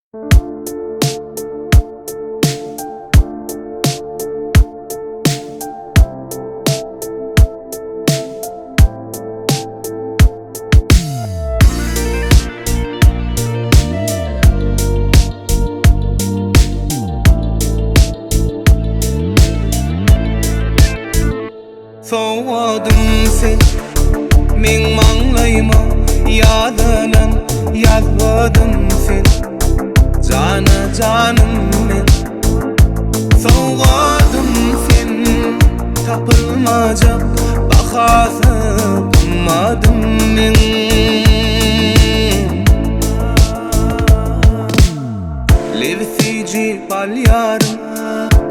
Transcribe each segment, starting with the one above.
Soğudum sen men manglayma yadalan yazmadım sen cana canım men Soğudum sen tapılmacak bakası bulmadım men Levsici bal yarım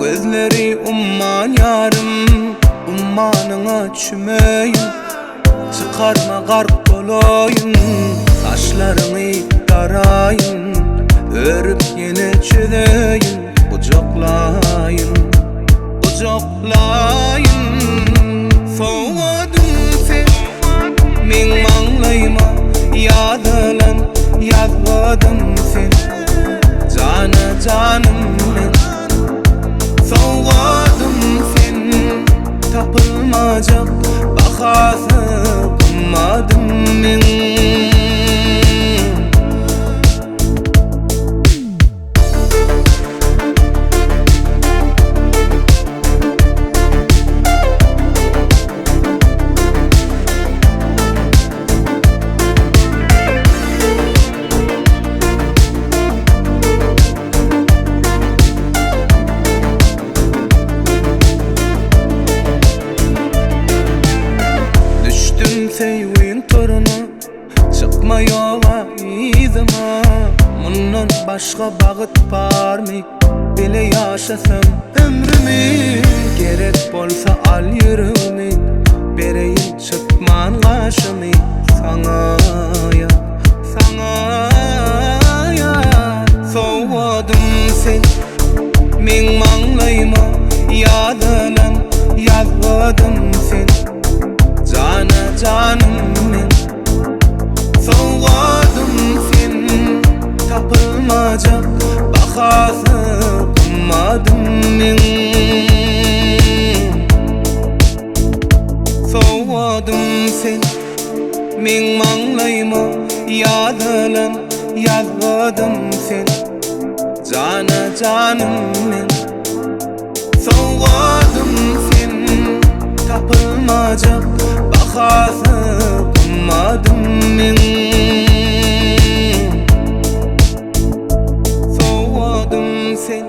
gözleri umman yarım Ummanına çümeyim çıkarma garp olayım Saçlarını darayım örüp yine çözeyim Kucaklayım Soğudum sen men manglayma yadalan yazmadım sen cana canım men Soğudum sen tapılmacak bakası bulmadım men Sevin torunu çıkma yola izime Bundan başka bağıt var mı? Bile yaşasam ömrümü Gerek bolsa al yürümü Bereyim çıkman kaşımı sana ya Soğudum sen men manglayma yadalan yazmadım sen cana canım men Soğudum sen tapılmacak bakası bulmadım men Soğudum sen men manglayma yadalan yazmadım sen cana canım men Soğudum sen tapılmacak bakası bulmadım men Soğudum sen